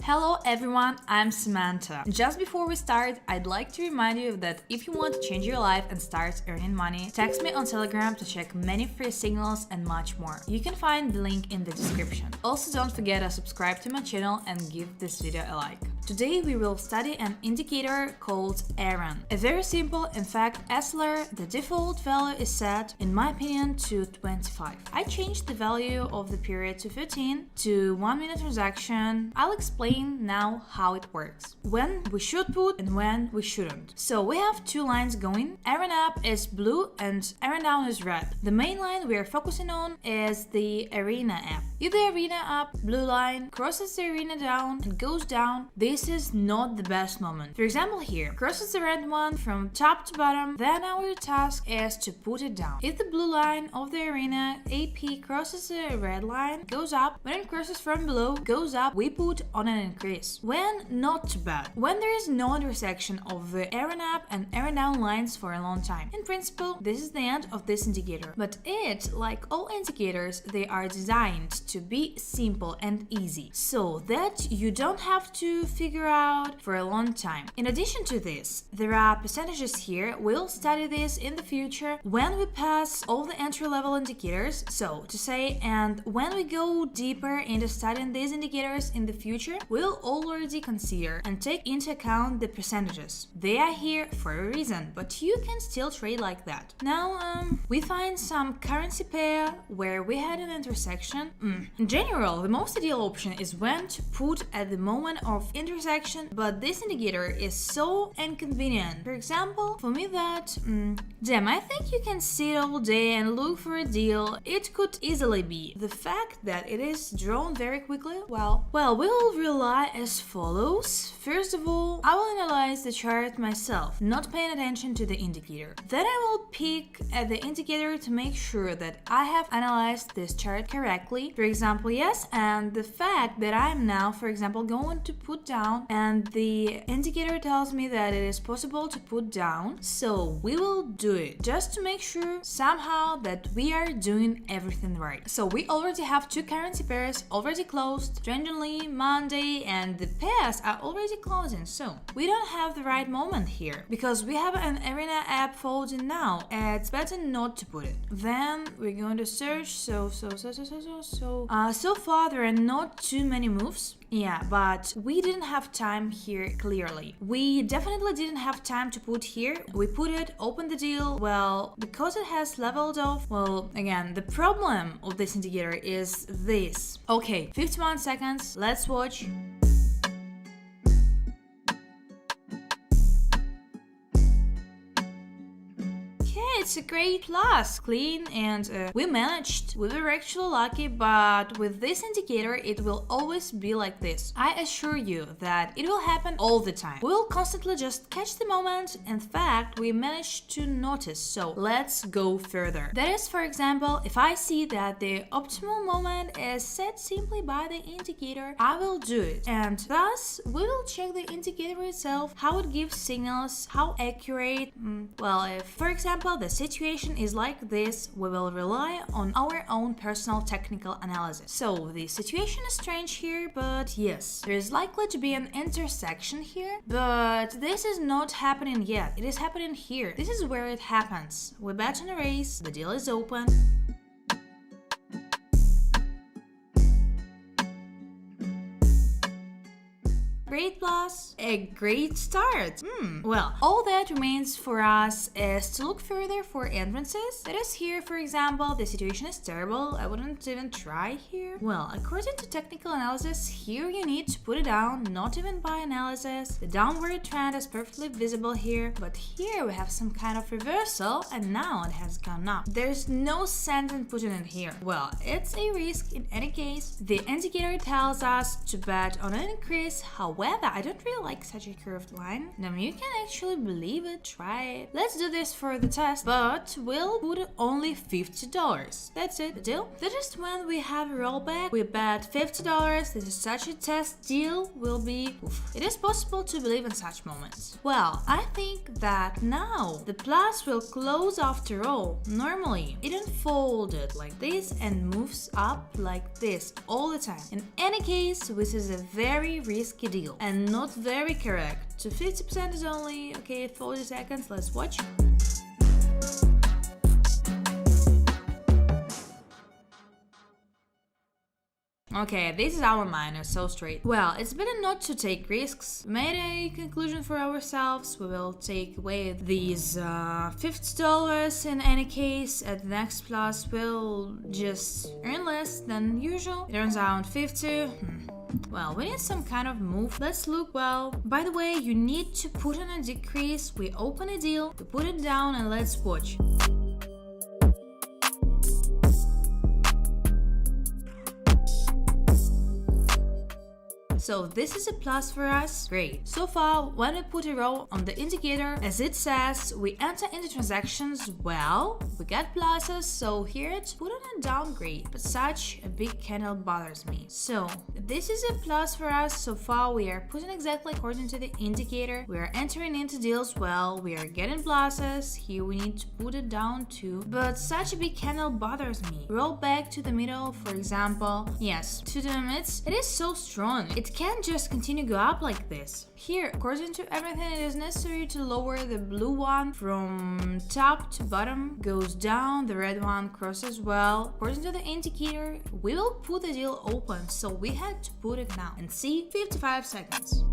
Hello everyone, I'm Samantha. Just before we start, I'd like to remind you that if you want to change your life and start earning money, text me on Telegram to check many free signals and much more. You can find the link in the description. Also, don't forget to subscribe to my channel and give this video a like. Today we will study an indicator called aroon. A very simple, in fact, oscillator. The default value is set, in my opinion, to 25. I changed the value of the period to 15 to 1 minute transaction. I'll explain now how it works, when we should put and when we shouldn't. So we have two lines going. Aroon up is blue and aroon down is red. The main line we are focusing on is the arena app. If the arena up blue line crosses the arena down and goes down, this is not the best moment. For example, here crosses the red one from top to bottom, then our task is to put it down. If the blue line of the arena AP crosses the red line, goes up. When it crosses from below, goes up, we put on an increase. When not too bad. When there is no intersection of the aroon up and aroon down lines for a long time. In principle, this is the end of this indicator. But it, like all indicators, they are designed to be simple and easy, so that you don't have to figure out for a long time. In addition to this, there are percentages here. We'll study this in the future when we pass all the entry-level indicators, so to say, and when we go deeper into studying these indicators in the future, we'll already consider and take into account the percentages. They are here for a reason, but you can still trade like that. Now, we find some currency pair where we had an intersection. In general, the most ideal option is when to put at the moment of intersection, but this indicator is so inconvenient. For example, for me that, damn, I think you can sit all day and look for a deal. It could easily be the fact that it is drawn very quickly. Well, we'll rely as follows. First of all, I will analyze the chart myself, not paying attention to the indicator. Then I will pick at the indicator to make sure that I have analyzed this chart correctly. For example, yes, and the fact that I am now, for example, going to put down and the indicator tells me that it is possible to put down, so we will do it just to make sure somehow that we are doing everything right. So we already have two currency pairs already closed, strangely Monday, and the pairs are already closing, so we don't have the right moment here because we have an arena app folding now. It's better not to put it. Then we're going to search. So far there are not too many moves. Yeah, but we didn't have time here clearly. We definitely didn't have time to put here. We put it, open the deal. Well, because it has leveled off, well, again, the problem of this indicator is this. Okay, 51 seconds. Let's watch. It's a great plus, clean, and we managed. We were actually lucky, but with this indicator it will always be like this. I assure you that it will happen all the time. We'll constantly just catch the moment. In fact, we managed to notice, so let's go further. That is, for example, if I see that the optimal moment is set simply by the indicator, I will do it, and thus we will check the indicator itself, how it gives signals, how accurate. Well, if, for example, the situation is like this, we will rely on our own personal technical analysis. So the situation is strange here, but yes, there is likely to be an intersection here, but this is not happening yet. It is happening here. This is where it happens. We bet on a raise, the deal is open. Great plus, a great start. Well, all that remains for us is to look further for entrances. That is here, for example, the situation is terrible. I wouldn't even try here. Well, according to technical analysis, here you need to put it down, not even by analysis. The downward trend is perfectly visible here, but here we have some kind of reversal and now it has gone up. There's no sense in putting it here. Well, it's a risk in any case. The indicator tells us to bet on an increase, however, However, I don't really like such a curved line. Now you can actually believe it, try it. Let's do this for the test, but we'll put only $50. That's it, the deal. That is when we have a rollback. We bet $50. This is such a test deal will be oof. It is possible to believe in such moments. Well, I think that now the plus will close after all. Normally, it unfolded like this and moves up like this all the time. In any case, this is a very risky deal and not very correct. So 50% is only, okay, 40 seconds. Let's watch. Okay, this is our minus, so straight. Well, it's better not to take risks. We made a conclusion for ourselves. We will take away these $50 in any case. At the next plus, we'll just earn less than usual. It turns out 50. Well, we need some kind of move. Let's look. Well, by the way, you need to put in a decrease. We open a deal, we put it down, and let's watch. So this is a plus for us. Great. So far, when we put a row on the indicator, as it says, we enter into transactions. Well, we get pluses, so here it's put on a downgrade. But such a big candle bothers me. So this is a plus for us. So far, we are putting exactly according to the indicator. We are entering into deals well. We are getting pluses. Here we need to put it down too. But such a big candle bothers me. Roll back to the middle, for example. Yes, to the midst. It is so strong. It can't just continue go up like this. Here, according to everything, it is necessary to lower the blue one from top to bottom, goes down, the red one crosses well. According to the indicator, we will put the deal open, so we had to put it now and see 55 seconds.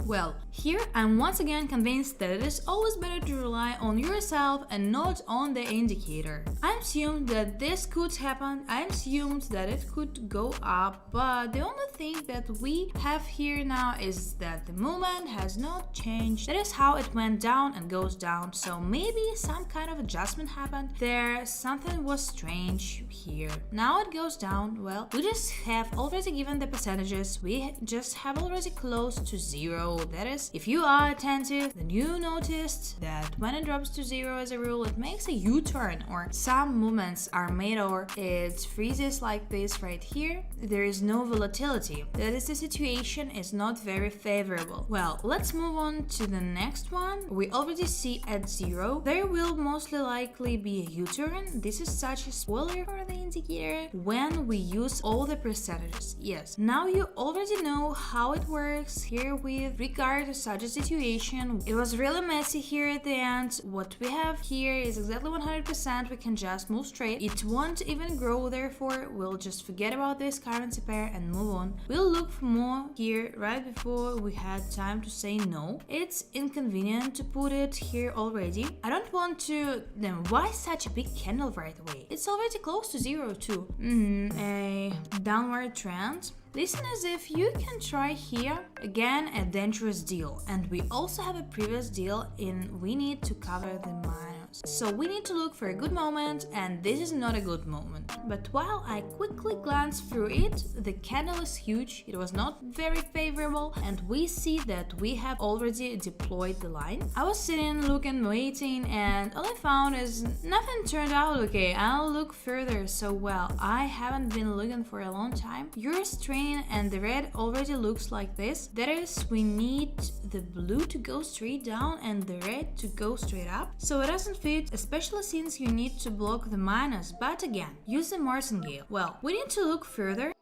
Well, here I'm once again convinced that it is always better to rely on yourself and not on the indicator. I assumed that this could happen, I assumed that it could go up, but the only thing that we have here now is that the movement has not changed. That is how it went down and goes down, so maybe some kind of adjustment happened there, something was strange here. Now it goes down. Well, we just have already given the percentages, we just have already close to zero. That is, if you are attentive, then you noticed that when it drops to zero as a rule, it makes a U-turn, or some movements are made, or it freezes like this right here. There is no volatility. That is, the situation is not very favorable. Well, let's move on to the next one. We already see at zero. There will mostly likely be a U-turn. This is such a spoiler for the indicator when we use all the percentages. Yes, now you already know how it works here with regard to such a situation. It was really messy here at the end. What we have here is exactly 100%. We can just move straight. It won't even grow, therefore we'll just forget about this currency pair and move on. We'll look for more here right before we had time to say no. It's inconvenient to put it here already. I don't want to... Then why such a big candle right away? It's already close to zero too. A downward trend. Listen as if you can try here. Again, a dangerous deal. And we also have a previous deal in we need to cover the minus. So we need to look for a good moment, and this is not a good moment. But while I quickly glance through it, the candle is huge, it was not very favorable, and we see that we have already deployed the line. I was sitting, looking, waiting, and all I found is nothing turned out okay. I'll look further. So well, I haven't been looking for a long time. You're straining and the red already looks like this. That is, we need the blue to go straight down and the red to go straight up. So it doesn't fit, especially since you need to block the minus. But again, use the martingale. Well, we need to look further.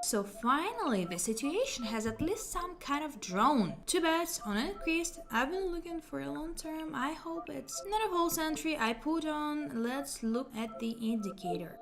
So finally, the situation has at least some kind of drawn. Two bets on increased. I've been looking for a long term. I hope it's not a false entry I put on. Let's look at the indicator.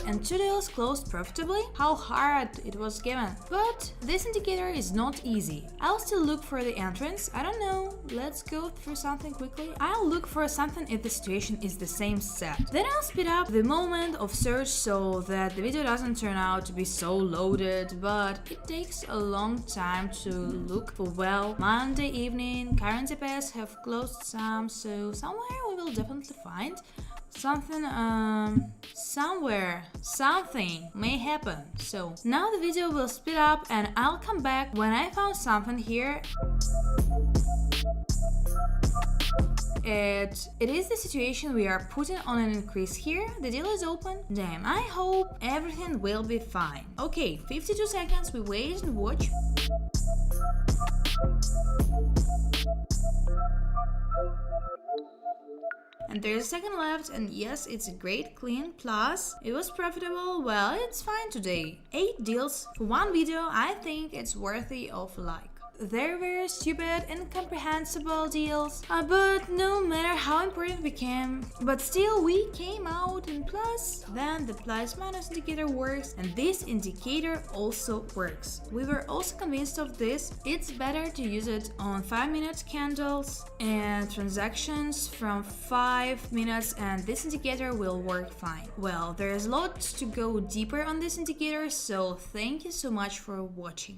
And 2 deals closed profitably. How hard it was given. But this indicator is not easy. I'll still look for the entrance. I don't know. Let's go through something quickly. I'll look for something if the situation is the same set. Then I'll speed up the moment of search so that the video doesn't turn out to be so loaded, but it takes a long time to look for. Well, Monday evening, currency pairs have closed some, so somewhere we will definitely find something. Somewhere something may happen. So now the video will speed up and I'll come back when I found something here. It is the situation we are putting on an increase here. The deal is open. Damn, I hope everything will be fine. Okay, 52 seconds, we wait and watch. And there's a second left, and yes, it's a great clean, plus it was profitable. Well, it's fine today. 8 deals for one video. I think it's worthy of a like. They're very stupid, incomprehensible deals, but no matter how important we came, but still we came out in plus. Then the plus minus indicator works, and this indicator also works. We were also convinced of this. It's better to use it on 5-minute candles and transactions from 5 minutes, and this indicator will work fine. Well, there's lots to go deeper on this indicator, so thank you so much for watching.